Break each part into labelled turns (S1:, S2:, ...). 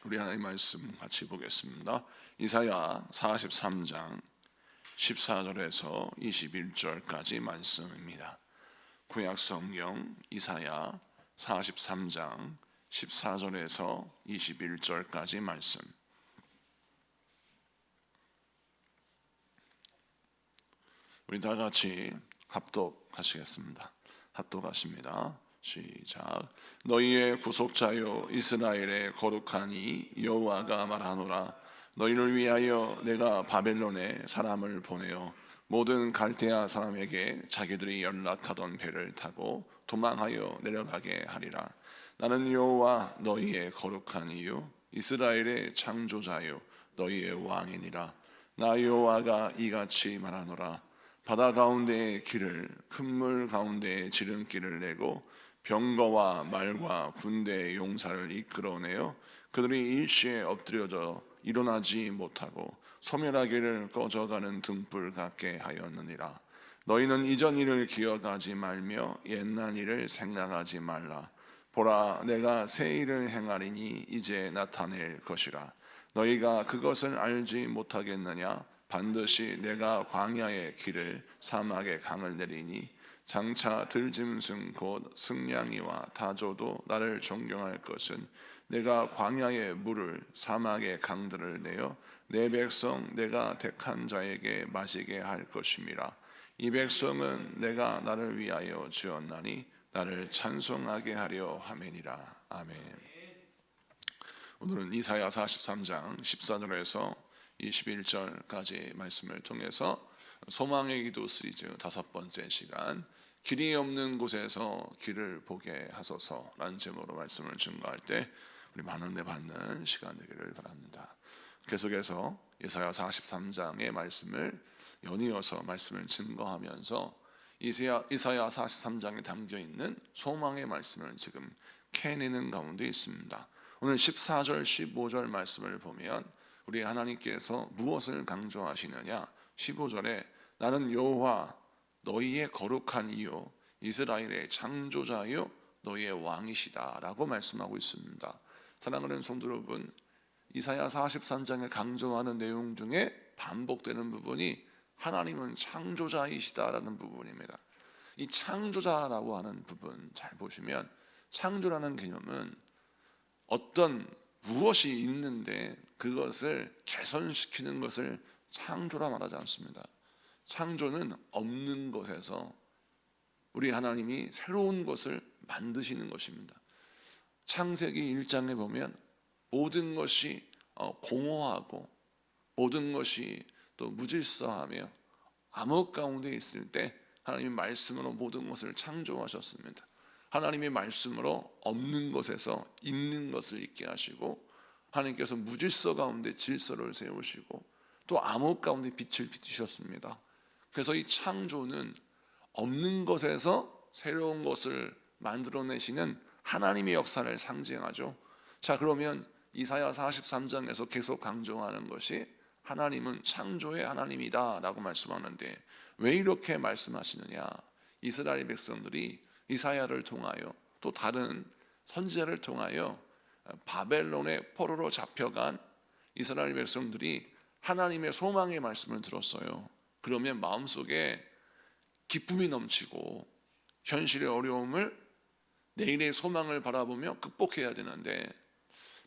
S1: 우리 하나님 말씀 같이 보겠습니다. 이사야 43장 14절에서 21절까지 말씀입니다. 구약 성경 이사야 43장 14절에서 21절까지 말씀. 우리 다 같이 합독하시겠습니다. 합독하십니다. 시작. 너희의 구속자여 이스라엘의 거룩하니 여호와가 말하노라. 너희를 위하여 내가 바벨론에 사람을 보내어 모든 갈대아 사람에게 자기들이 연락하던 배를 타고 도망하여 내려가게 하리라. 나는 여호와 너희의 거룩한 이유 이스라엘의 창조자요 너희의 왕이니라. 나 여호와가 이같이 말하노라. 바다 가운데의 길을 큰 물 가운데에 지름길을 내고 병거와 말과 군대의 용사를 이끌어내어 그들이 일시에 엎드려져 일어나지 못하고 소멸하기를 꺼져가는 등불 같게 하였느니라. 너희는 이전 일을 기억하지 말며 옛날 일을 생각하지 말라. 보라, 내가 새 일을 행하리니 이제 나타낼 것이라. 너희가 그것을 알지 못하겠느냐? 반드시 내가 광야의 길을 사막의 강을 내리니 장차 들짐승 곧 승냥이와 다조도 나를 존경할 것은 내가 광야의 물을 사막의 강들을 내어 내 백성 내가 택한 자에게 마시게 할 것임이라. 이 백성은 내가 나를 위하여 지었나니 나를 찬송하게 하려 함이니라. 아멘. 오늘은 이사야 43장 14절에서 21절까지 말씀을 통해서 소망의 기도 시리즈 5번째 시간, 길이 없는 곳에서 길을 보게 하소서라는 제목으로 말씀을 증거할 때 우리 많은 은혜 받는 시간 되기를 바랍니다. 계속해서 이사야 43장의 말씀을 연이어서 말씀을 증거하면서 이사야 43장에 담겨있는 소망의 말씀을 지금 캐내는 가운데 있습니다. 오늘 14절 15절 말씀을 보면 우리 하나님께서 무엇을 강조하시느냐? 15절에 나는 여호와 너희의 거룩한 이요 이스라엘의 창조자요 너희의 왕이시다 라고 말씀하고 있습니다. 사랑하는 성도 여러분, 이사야 43장에 강조하는 내용 중에 반복되는 부분이 하나님은 창조자이시다라는 부분입니다. 이 창조자라고 하는 부분 잘 보시면 창조라는 개념은 어떤 무엇이 있는데 그것을 개선시키는 것을 창조라 말하지 않습니다. 창조는 없는 것에서 우리 하나님이 새로운 것을 만드시는 것입니다. 창세기 1장에 보면 모든 것이 공허하고 모든 것이 또 무질서하며 암흑 가운데 있을 때 하나님의 말씀으로 모든 것을 창조하셨습니다. 하나님의 말씀으로 없는 것에서 있는 것을 있게 하시고 하나님께서 무질서 가운데 질서를 세우시고 또 암흑 가운데 빛을 비추셨습니다. 그래서 이 창조는 없는 것에서 새로운 것을 만들어내시는 하나님의 역사를 상징하죠. 자, 그러면 이사야 43장에서 계속 강조하는 것이 하나님은 창조의 하나님이다 라고 말씀하는데 왜 이렇게 말씀하시느냐? 이스라엘 백성들이 이사야를 통하여 또 다른 선지자를 통하여 바벨론의 포로로 잡혀간 이스라엘 백성들이 하나님의 소망의 말씀을 들었어요. 그러면 마음속에 기쁨이 넘치고 현실의 어려움을 내일의 소망을 바라보며 극복해야 되는데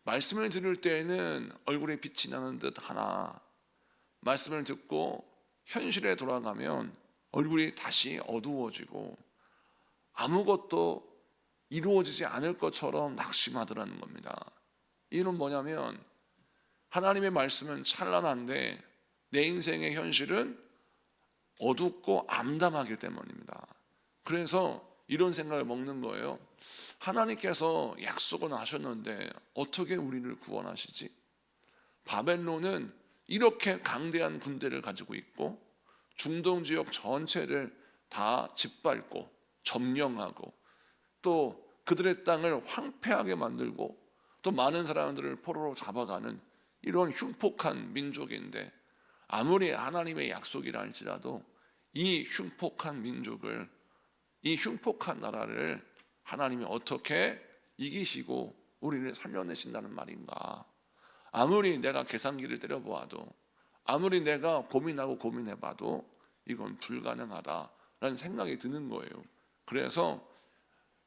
S1: 말씀을 들을 때에는 얼굴에 빛이 나는 듯 하나 말씀을 듣고 현실에 돌아가면 얼굴이 다시 어두워지고 아무것도 이루어지지 않을 것처럼 낙심하더라는 겁니다. 이는 뭐냐면 하나님의 말씀은 찬란한데 내 인생의 현실은 어둡고 암담하기 때문입니다. 그래서 이런 생각을 먹는 거예요. 하나님께서 약속은 하셨는데 어떻게 우리를 구원하시지? 바벨론은 이렇게 강대한 군대를 가지고 있고 중동 지역 전체를 다 짓밟고 점령하고 또 그들의 땅을 황폐하게 만들고 또 많은 사람들을 포로로 잡아가는 이런 흉폭한 민족인데 아무리 하나님의 약속이라 할지라도 이 흉폭한 민족을 이 흉폭한 나라를 하나님이 어떻게 이기시고 우리를 살려내신다는 말인가? 아무리 내가 계산기를 때려보아도, 아무리 내가 고민하고 고민해봐도 이건 불가능하다라는 생각이 드는 거예요. 그래서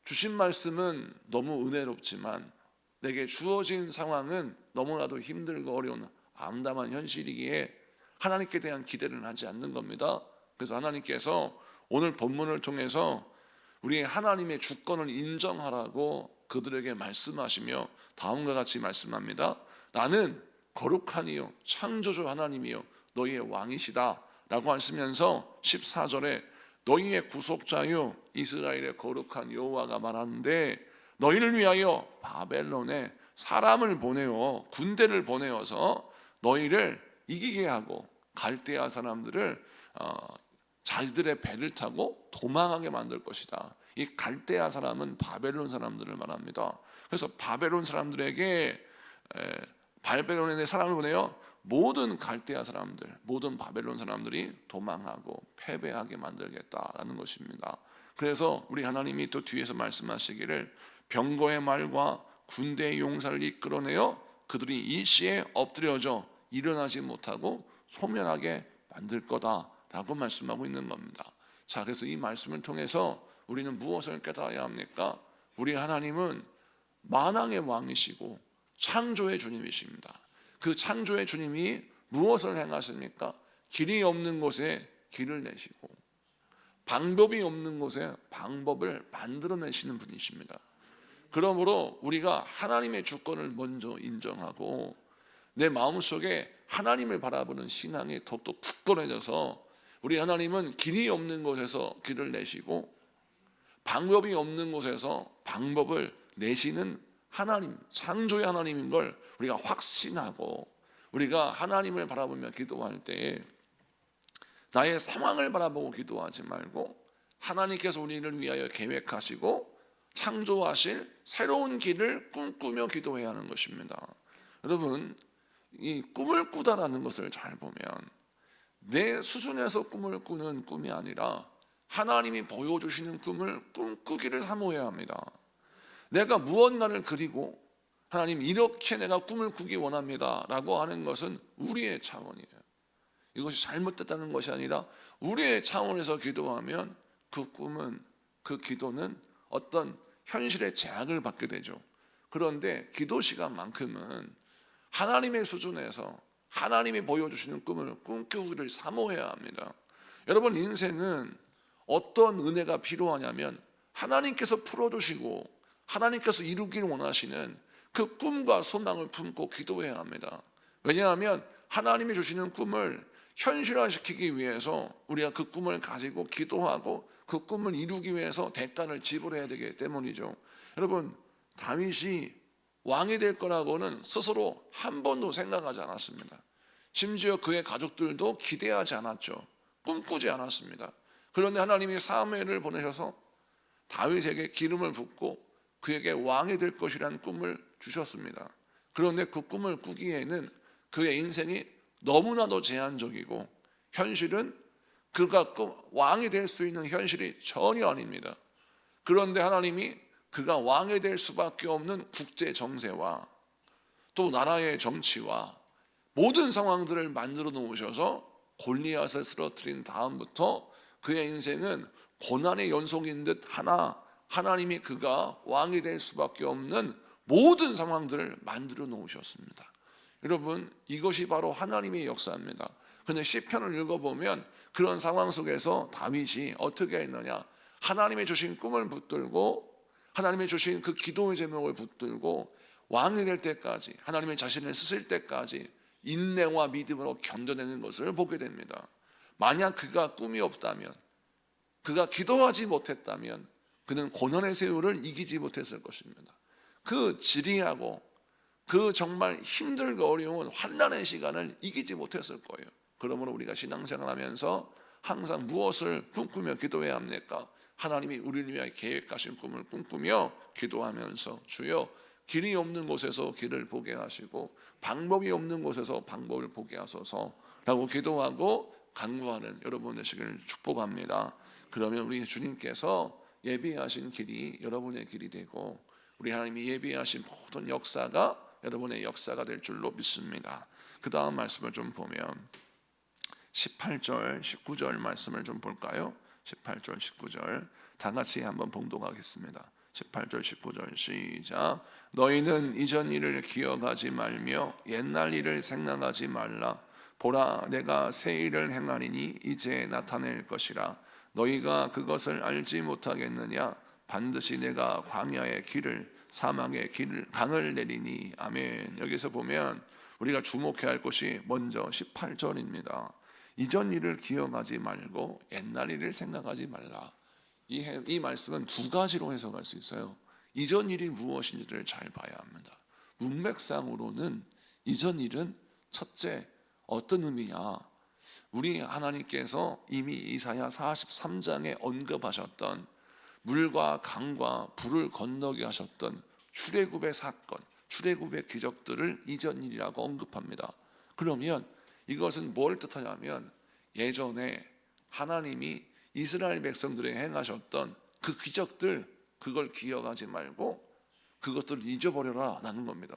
S1: 주신 말씀은 너무 은혜롭지만 내게 주어진 상황은 너무나도 힘들고 어려운 암담한 현실이기에 하나님께 대한 기대를 하지 않는 겁니다. 그래서 하나님께서 오늘 본문을 통해서 우리 하나님의 주권을 인정하라고 그들에게 말씀하시며 다음과 같이 말씀합니다. 나는 거룩하니요 창조주 하나님이요 너희의 왕이시다 라고 하시면서 14절에 너희의 구속자요 이스라엘의 거룩한 여호와가 말하는데 너희를 위하여 바벨론에 사람을 보내어 군대를 보내어서 너희를 이기게 하고 갈대아 사람들을 자기들의 배를 타고 도망하게 만들 것이다. 이 갈대아 사람은 바벨론 사람들을 말합니다. 그래서 바벨론 사람들에게 바벨론에 사람을 보내어 모든 갈대아 사람들, 모든 바벨론 사람들이 도망하고 패배하게 만들겠다라는 것입니다. 그래서 우리 하나님이 또 뒤에서 말씀하시기를 병거의 말과 군대의 용사를 이끌어내어 그들이 일시에 엎드려져 일어나지 못하고 소멸하게 만들 거다라고 말씀하고 있는 겁니다. 자, 그래서 이 말씀을 통해서 우리는 무엇을 깨달아야 합니까? 우리 하나님은 만왕의 왕이시고 창조의 주님이십니다. 그 창조의 주님이 무엇을 행하십니까? 길이 없는 곳에 길을 내시고 방법이 없는 곳에 방법을 만들어내시는 분이십니다. 그러므로 우리가 하나님의 주권을 먼저 인정하고 내 마음속에 하나님을 바라보는 신앙이 더욱더 굳건해져서 우리 하나님은 길이 없는 곳에서 길을 내시고 방법이 없는 곳에서 방법을 내시는 하나님, 창조의 하나님인 걸 우리가 확신하고 우리가 하나님을 바라보며 기도할 때에 나의 상황을 바라보고 기도하지 말고 하나님께서 우리를 위하여 계획하시고 창조하실 새로운 길을 꿈꾸며 기도해야 하는 것입니다. 여러분, 이 꿈을 꾸다라는 것을 잘 보면 내 수준에서 꿈을 꾸는 꿈이 아니라 하나님이 보여주시는 꿈을 꿈꾸기를 사모해야 합니다. 내가 무언가를 그리고 하나님 이렇게 내가 꿈을 꾸기 원합니다 라고 하는 것은 우리의 차원이에요. 이것이 잘못됐다는 것이 아니라 우리의 차원에서 기도하면 그 꿈은, 그 기도는 어떤 현실의 제약을 받게 되죠. 그런데 기도 시간만큼은 하나님의 수준에서 하나님이 보여주시는 꿈을 꿈꾸기를 사모해야 합니다. 여러분, 인생은 어떤 은혜가 필요하냐면 하나님께서 풀어주시고 하나님께서 이루기를 원하시는 그 꿈과 소망을 품고 기도해야 합니다. 왜냐하면 하나님이 주시는 꿈을 현실화시키기 위해서 우리가 그 꿈을 가지고 기도하고 그 꿈을 이루기 위해서 대가를 지불해야 되기 때문이죠. 여러분, 다윗이 왕이 될 거라고는 스스로 한 번도 생각하지 않았습니다. 심지어 그의 가족들도 기대하지 않았죠. 꿈꾸지 않았습니다. 그런데 하나님이 사무엘을 보내셔서 다윗에게 기름을 붓고 그에게 왕이 될 것이라는 꿈을 주셨습니다. 그런데 그 꿈을 꾸기에는 그의 인생이 너무나도 제한적이고 현실은 그가 왕이 될 수 있는 현실이 전혀 아닙니다. 그런데 하나님이 그가 왕이 될 수밖에 없는 국제 정세와 또 나라의 정치와 모든 상황들을 만들어 놓으셔서 골리앗을 쓰러뜨린 다음부터 그의 인생은 고난의 연속인 듯 하나님이 그가 왕이 될 수밖에 없는 모든 상황들을 만들어 놓으셨습니다. 여러분, 이것이 바로 하나님의 역사입니다. 그런데 시편을 읽어보면 그런 상황 속에서 다윗이 어떻게 했느냐, 하나님의 주신 꿈을 붙들고 하나님의 주신 그 기도의 제목을 붙들고 왕이 될 때까지, 하나님의 자신을 쓰실 때까지 인내와 믿음으로 견뎌내는 것을 보게 됩니다. 만약 그가 꿈이 없다면, 그가 기도하지 못했다면 그는 고난의 세월을 이기지 못했을 것입니다. 그 지리하고 그 정말 힘들고 어려운 환난의 시간을 이기지 못했을 거예요. 그러므로 우리가 신앙생활하면서 항상 무엇을 꿈꾸며 기도해야 합니까? 하나님이 우리를 위하여 계획하신 꿈을 꿈꾸며 기도하면서 주여 길이 없는 곳에서 길을 보게 하시고 방법이 없는 곳에서 방법을 보게 하소서 라고 기도하고 간구하는 여러분 되시기를 축복합니다. 그러면 우리 주님께서 예비하신 길이 여러분의 길이 되고 우리 하나님이 예비하신 모든 역사가 여러분의 역사가 될 줄로 믿습니다. 그 다음 말씀을 좀 보면 18절 19절 말씀을 좀 볼까요? 18절 19절 다 같이 한번 봉독하겠습니다. 18절 19절 시작. 너희는 이전 일을 기억하지 말며 옛날 일을 생각하지 말라. 보라, 내가 새 일을 행하리니 이제 나타낼 것이라. 너희가 그것을 알지 못하겠느냐? 반드시 내가 광야의 길을 사막의 길을 강을 내리니. 아멘. 여기서 보면 우리가 주목해야 할 것이 먼저 18절입니다. 이전 일을 기억하지 말고 옛날 일을 생각하지 말라. 이 말씀은 두 가지로 해석할 수 있어요. 이전 일이 무엇인지를 잘 봐야 합니다. 문맥상으로는 이전 일은 첫째 어떤 의미냐? 우리 하나님께서 이미 이사야 43장에 언급하셨던 물과 강과 불을 건너게 하셨던 출애굽의 사건, 출애굽의 기적들을 이전 일이라고 언급합니다. 그러면 이것은 뭘 뜻하냐면 예전에 하나님이 이스라엘 백성들에게 행하셨던 그 기적들, 그걸 기억하지 말고 그것들을 잊어버려라 라는 겁니다.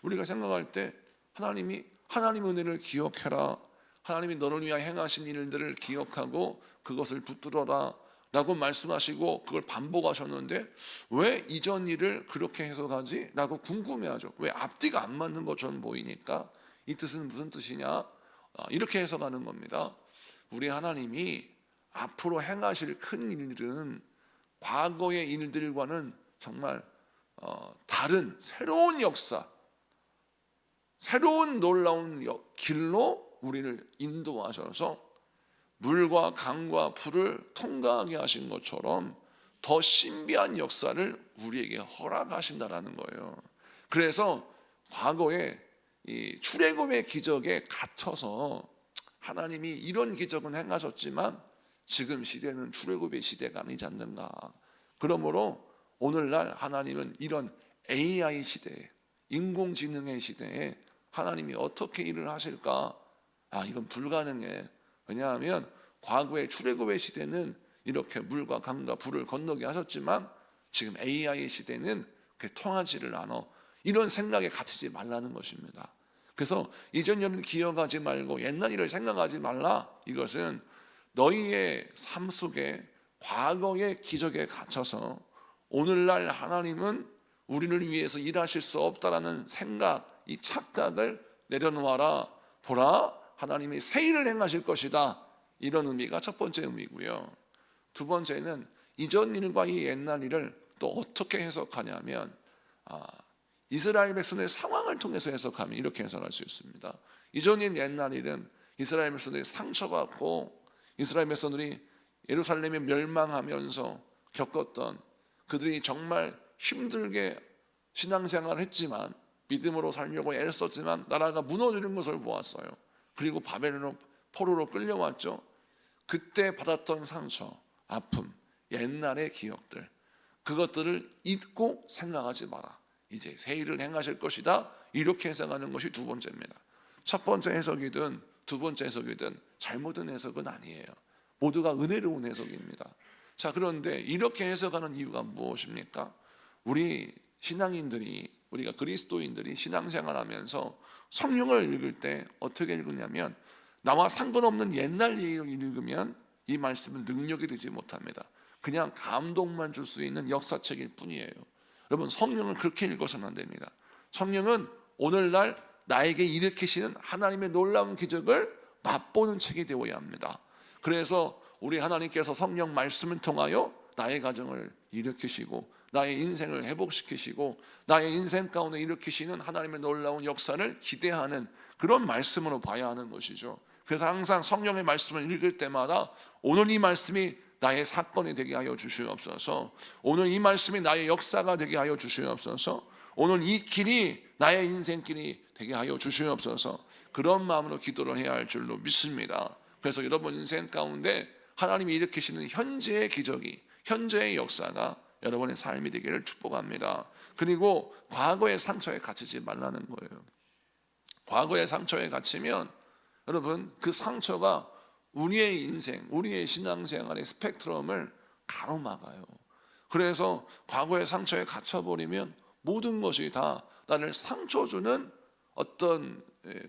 S1: 우리가 생각할 때 하나님의 은혜를 기억해라, 하나님이 너를 위하여 행하신 일들을 기억하고 그것을 붙들어라 라고 말씀하시고 그걸 반복하셨는데 왜 이전 일을 그렇게 해석하지? 라고 궁금해하죠. 왜 앞뒤가 안 맞는 것처럼 보이니까 이 뜻은 무슨 뜻이냐? 이렇게 해석하는 겁니다. 우리 하나님이 앞으로 행하실 큰 일들은 과거의 일들과는 정말 다른 새로운 역사, 새로운 놀라운 길로 우리를 인도하셔서 물과 강과 불을 통과하게 하신 것처럼 더 신비한 역사를 우리에게 허락하신다라는 거예요. 그래서 과거에 이 출애굽의 기적에 갇혀서 하나님이 이런 기적은 행하셨지만 지금 시대는 출애굽의 시대가 아니지 않는가. 그러므로 오늘날 하나님은 이런 AI 시대에, 인공지능의 시대에 하나님이 어떻게 일을 하실까? 이건 불가능해. 왜냐하면 과거의 출애굽의 시대는 이렇게 물과 강과 불을 건너게 하셨지만 지금 AI 시대는 그게 통하지를 않아. 이런 생각에 갇히지 말라는 것입니다. 그래서 이전 일을 기억하지 말고 옛날 일을 생각하지 말라. 이것은 너희의 삶 속에 과거의 기적에 갇혀서 오늘날 하나님은 우리를 위해서 일하실 수 없다라는 생각, 이 착각을 내려놓아라. 보라, 하나님이 새 일을 행하실 것이다. 이런 의미가 첫 번째 의미고요. 두 번째는 이전 일과 이 옛날 일을 또 어떻게 해석하냐면 이스라엘 백성의 상황을 통해서 해석하면 이렇게 해석할 수 있습니다. 이전 일 옛날 일은 이스라엘 백성들이 상처받고 이스라엘 백성들이 예루살렘이 멸망하면서 겪었던, 그들이 정말 힘들게 신앙생활을 했지만 믿음으로 살려고 애썼지만 나라가 무너지는 것을 보았어요. 그리고 바벨론 포로로 끌려왔죠. 그때 받았던 상처, 아픔, 옛날의 기억들, 그것들을 잊고 생각하지 마라. 이제 새 일을 행하실 것이다. 이렇게 해석하는 것이 두 번째입니다. 첫 번째 해석이든 두 번째 해석이든 잘못된 해석은 아니에요. 모두가 은혜로운 해석입니다. 자, 그런데 이렇게 해석하는 이유가 무엇입니까? 우리 신앙인들이, 우리가 그리스도인들이 신앙생활하면서 성경을 읽을 때 어떻게 읽느냐면 나와 상관없는 옛날 얘기를 읽으면 이 말씀은 능력이 되지 못합니다. 그냥 감동만 줄 수 있는 역사책일 뿐이에요. 여러분, 성경을 그렇게 읽어서는 안 됩니다. 성경은 오늘날 나에게 일으키시는 하나님의 놀라운 기적을 맛보는 책이 되어야 합니다. 그래서 우리 하나님께서 성령 말씀을 통하여 나의 가정을 일으키시고 나의 인생을 회복시키시고 나의 인생 가운데 일으키시는 하나님의 놀라운 역사를 기대하는 그런 말씀으로 봐야 하는 것이죠. 그래서 항상 성령의 말씀을 읽을 때마다 오늘 이 말씀이 나의 사건이 되게 하여 주시옵소서, 오늘 이 말씀이 나의 역사가 되게 하여 주시옵소서, 오늘 이 길이 나의 인생길이 되게 하여 주시옵소서, 그런 마음으로 기도를 해야 할 줄로 믿습니다. 그래서 여러분 인생 가운데 하나님이 일으키시는 현재의 기적이, 현재의 역사가 여러분의 삶이 되기를 축복합니다. 그리고 과거의 상처에 갇히지 말라는 거예요. 과거의 상처에 갇히면 여러분 그 상처가 우리의 인생, 우리의 신앙생활의 스펙트럼을 가로막아요. 그래서 과거의 상처에 갇혀버리면 모든 것이 다 나를 상처 주는 어떤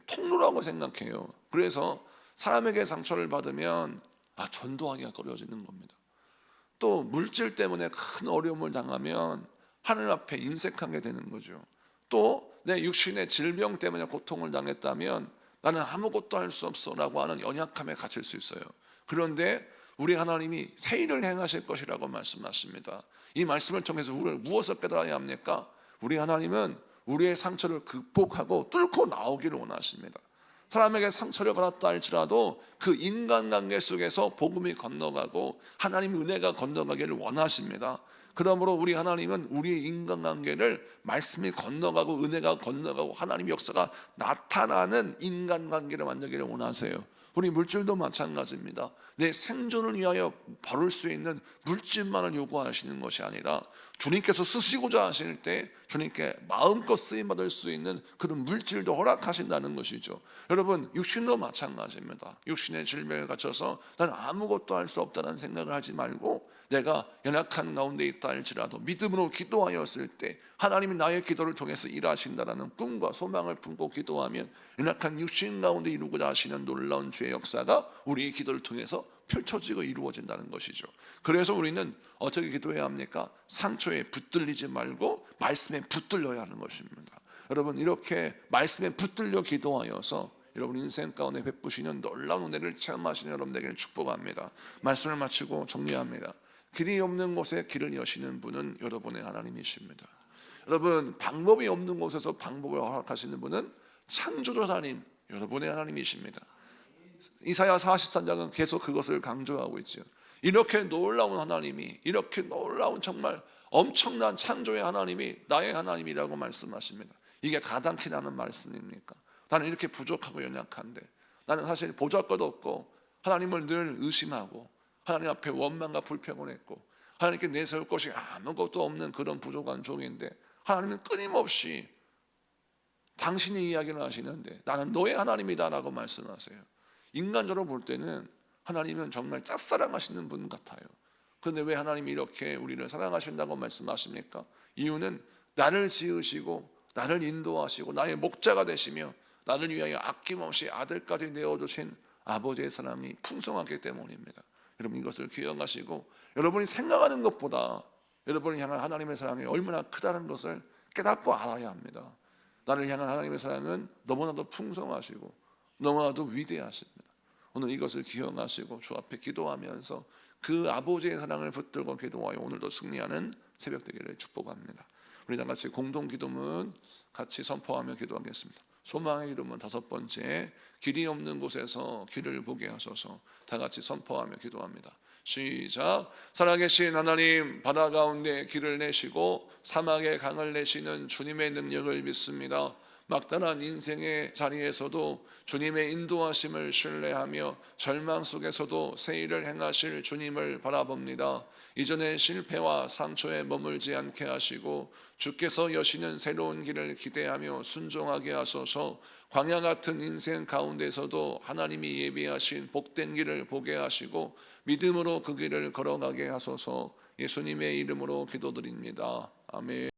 S1: 통로라고 생각해요. 그래서 사람에게 상처를 받으면 전도하기가 꺼려지는 겁니다. 또 물질 때문에 큰 어려움을 당하면 하늘 앞에 인색하게 되는 거죠. 또 내 육신의 질병 때문에 고통을 당했다면 나는 아무것도 할 수 없어 라고 하는 연약함에 갇힐 수 있어요. 그런데 우리 하나님이 새 일을 행하실 것이라고 말씀하십니다. 이 말씀을 통해서 우리를 무엇을 깨달아야 합니까? 우리 하나님은 우리의 상처를 극복하고 뚫고 나오기를 원하십니다. 사람에게 상처를 받았다 할지라도 그 인간관계 속에서 복음이 건너가고 하나님의 은혜가 건너가기를 원하십니다. 그러므로 우리 하나님은 우리의 인간관계를 말씀이 건너가고 은혜가 건너가고 하나님의 역사가 나타나는 인간관계를 만들기를 원하세요. 우리 물질도 마찬가지입니다. 내 생존을 위하여 바를 수 있는 물질만을 요구하시는 것이 아니라 주님께서 쓰시고자 하실 때 주님께 마음껏 쓰임받을 수 있는 그런 물질도 허락하신다는 것이죠. 여러분, 육신도 마찬가지입니다. 육신의 질병에 갇혀서 나는 아무것도 할 수 없다는 생각을 하지 말고 내가 연약한 가운데 있다 할지라도 믿음으로 기도하였을 때 하나님이 나의 기도를 통해서 일하신다라는 꿈과 소망을 품고 기도하면 연약한 육신 가운데 이루고자 하시는 놀라운 주의 역사가 우리의 기도를 통해서 펼쳐지고 이루어진다는 것이죠. 그래서 우리는 어떻게 기도해야 합니까? 상처에 붙들리지 말고 말씀에 붙들려야 하는 것입니다. 여러분, 이렇게 말씀에 붙들려 기도하여서 여러분 인생 가운데 베푸시는 놀라운 은혜를 체험하시는 여러분 되기를 축복합니다. 말씀을 마치고 정리합니다. 길이 없는 곳에 길을 여시는 분은 여러분의 하나님이십니다. 여러분, 방법이 없는 곳에서 방법을 허락하시는 분은 창조주 하나님, 여러분의 하나님이십니다. 이사야 43장은 계속 그것을 강조하고 있죠. 이렇게 놀라운 하나님이, 이렇게 놀라운 정말 엄청난 창조의 하나님이 나의 하나님이라고 말씀하십니다. 이게 가당키 나는 말씀입니까? 나는 이렇게 부족하고 연약한데, 나는 사실 보잘것도 없고 하나님을 늘 의심하고 하나님 앞에 원망과 불평을 했고 하나님께 내세울 것이 아무것도 없는 그런 부족한 종인데 하나님은 끊임없이 당신의 이야기를 하시는데 나는 너의 하나님이다 라고 말씀하세요. 인간적으로 볼 때는 하나님은 정말 짝사랑하시는 분 같아요. 그런데 왜 하나님이 이렇게 우리를 사랑하신다고 말씀하십니까? 이유는 나를 지으시고 나를 인도하시고 나의 목자가 되시며 나를 위하여 아낌없이 아들까지 내어주신 아버지의 사랑이 풍성하기 때문입니다. 여러분, 이것을 기억하시고 여러분이 생각하는 것보다 여러분을 향한 하나님의 사랑이 얼마나 크다는 것을 깨닫고 알아야 합니다. 나를 향한 하나님의 사랑은 너무나도 풍성하시고 너무나도 위대하십니다. 오늘 이것을 기억하시고 주 앞에 기도하면서 그 아버지의 사랑을 붙들고 기도하여 오늘도 승리하는 새벽 되기를 축복합니다. 우리 다 같이 공동 기도문 같이 선포하며 기도하겠습니다. 소망의 이름은 5번째, 길이 없는 곳에서 길을 보게 하소서. 다 같이 선포하며 기도합니다. 시작. 살아계신 하나님, 바다 가운데 길을 내시고 사막에 강을 내시는 주님의 능력을 믿습니다. 막다른 인생의 자리에서도 주님의 인도하심을 신뢰하며 절망 속에서도 새 일을 행하실 주님을 바라봅니다. 이전의 실패와 상처에 머물지 않게 하시고 주께서 여시는 새로운 길을 기대하며 순종하게 하소서. 광야 같은 인생 가운데서도 하나님이 예비하신 복된 길을 보게 하시고 믿음으로 그 길을 걸어가게 하소서. 예수님의 이름으로 기도드립니다. 아멘.